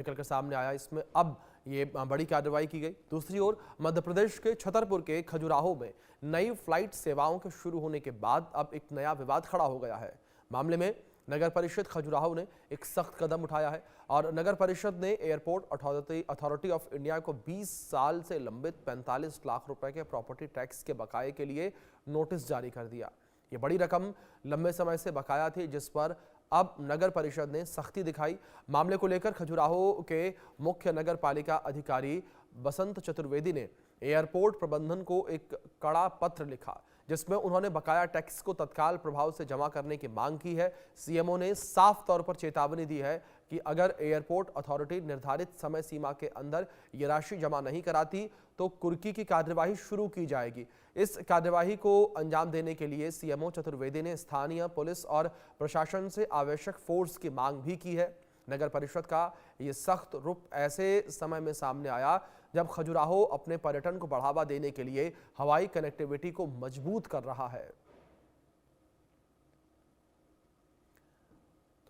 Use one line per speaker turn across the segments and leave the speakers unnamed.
निकलकर सामने आया। इसमें अब ये बड़ी कार्रवाई की गई। दूसरी ओर मध्य प्रदेश के छतरपुर के खजुराहो में नई फ्लाइट सेवाओं के शुरू होने के बाद अब एक नया विवाद खड़ा हो गया है। मामले में नगर परिषद खजुराहो ने एक सख्त कदम उठाया है और नगर परिषद ने एयरपोर्ट अथॉरिटी ऑफ इंडिया को 20 साल से लंबित 45 लाख रुपए के प्रॉपर्टी टैक्स के बकाये के लिए नोटिस जारी कर दिया। ये बड़ी रकम लंबे समय से बकाया थी, जिस पर अब नगर परिषद ने सख्ती दिखाई। मामले को लेकर खजुराहो के मुख्य नगर पालिका अधिकारी बसंत चतुर्वेदी ने एयरपोर्ट प्रबंधन को एक कड़ा पत्र लिखा, जिसमें उन्होंने बकाया टैक्स को तत्काल प्रभाव से जमा करने की मांग की है। सीएमओ ने साफ तौर पर चेतावनी दी है कि अगर एयरपोर्ट अथॉरिटी निर्धारित समय सीमा के अंदर ये राशि जमा नहीं कराती तो कुर्की की कार्यवाही शुरू की जाएगी। इस कार्यवाही को अंजाम देने के लिए सीएमओ चतुर्वेदी ने स्थानीय पुलिस और प्रशासन से आवश्यक फोर्स की मांग भी की है। नगर परिषद का ये सख्त रुख ऐसे समय में सामने आया जब खजुराहो अपने पर्यटन को बढ़ावा देने के लिए हवाई कनेक्टिविटी को मजबूत कर रहा है।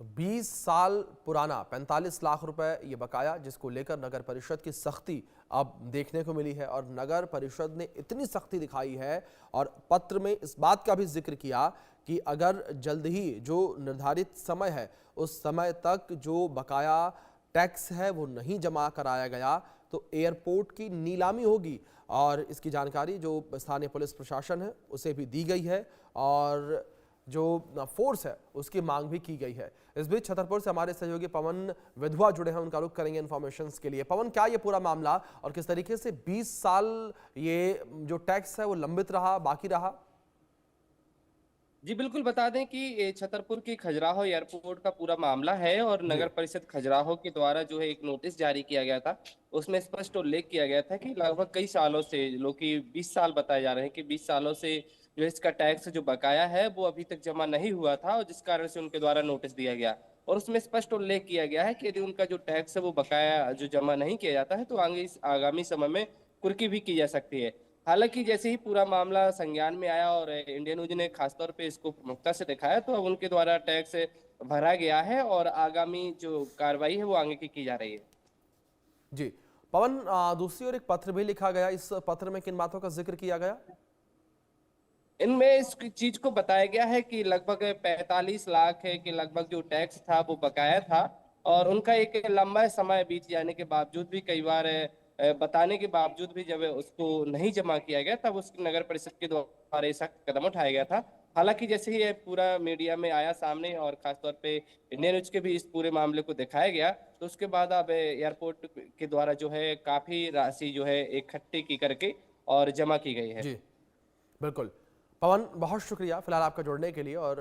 तो 20 साल पुराना 45 लाख रुपए ये बकाया, जिसको लेकर नगर परिषद की सख्ती अब देखने को मिली है और नगर परिषद ने इतनी सख्ती दिखाई है और पत्र में इस बात का भी जिक्र किया कि अगर जल्द ही जो निर्धारित समय है उस समय तक जो बकाया टैक्स है वो नहीं जमा कराया गया तो एयरपोर्ट की नीलामी होगी। और इसकी जानकारी जो स्थानीय पुलिस प्रशासन है उसे भी दी गई है और जो फोर्स है उसकी मांग भी की गई है। इस बीच छतरपुर से हमारे सहयोगी पवन विधवा जुड़े हैं, उनका रुख करेंगे इन्फॉर्मेशन के लिए। पवन, क्या ये पूरा मामला और किस तरीके से 20 साल ये जो टैक्स है वो लंबित रहा, बाकी रहा?
जी बिल्कुल, बता दें कि ये छतरपुर की खजुराहो एयरपोर्ट का पूरा मामला है और
जी।
नगर परिषद खजुराहो के द्वारा जो है एक नोटिस जारी किया गया था। उसमें स्पष्ट उल्लेख किया गया था कि लगभग कई सालों से, जो कि 20 साल बताए जा रहे हैं, कि 20 सालों से जो इसका टैक्स जो बकाया है वो अभी तक जमा नहीं हुआ था और जिस कारण से उनके द्वारा नोटिस दिया गया। और उसमें स्पष्ट उल्लेख किया गया है कि यदि उनका जो टैक्स है वो बकाया जो जमा नहीं किया जाता है तो आगे इस आगामी समय में कुर्की भी की जा सकती है। हालांकि जैसे ही पूरा मामला संज्ञान में आया और इंडियन न्यूज ने खासतौर पे इसको प्रमुखता से दिखाया तो अब उनके द्वारा टैक्स भरा गया है और आगामी जो कार्रवाई है वो आगे की जा रही है।
जी पवन, दूसरी ओर एक पत्र भी लिखा गया। इस पत्र में किन बातों का जिक्र किया गया?
इनमें इस चीज को बताया गया है कि लगभग 45 लाख है कि लगभग जो टैक्स था वो बकाया था और उनका एक लंबा समय बीत जाने के बावजूद भी, कई बार बताने के बावजूद भी जब उसको नहीं जमा किया गया तब उस नगर परिषद के द्वारा ये सख्त कदम उठाया गया था। हालांकि जैसे ही ये पूरा मीडिया में आया सामने और खासतौर पे इंडियन न्यूज के भी इस पूरे मामले को दिखाया गया तो उसके बाद अब एयरपोर्ट के द्वारा जो है काफी राशि जो है इकट्ठी की करके और जमा की गई है।
जी बिल्कुल। पवन, बहुत शुक्रिया फिलहाल आपका जुड़ने के लिए। और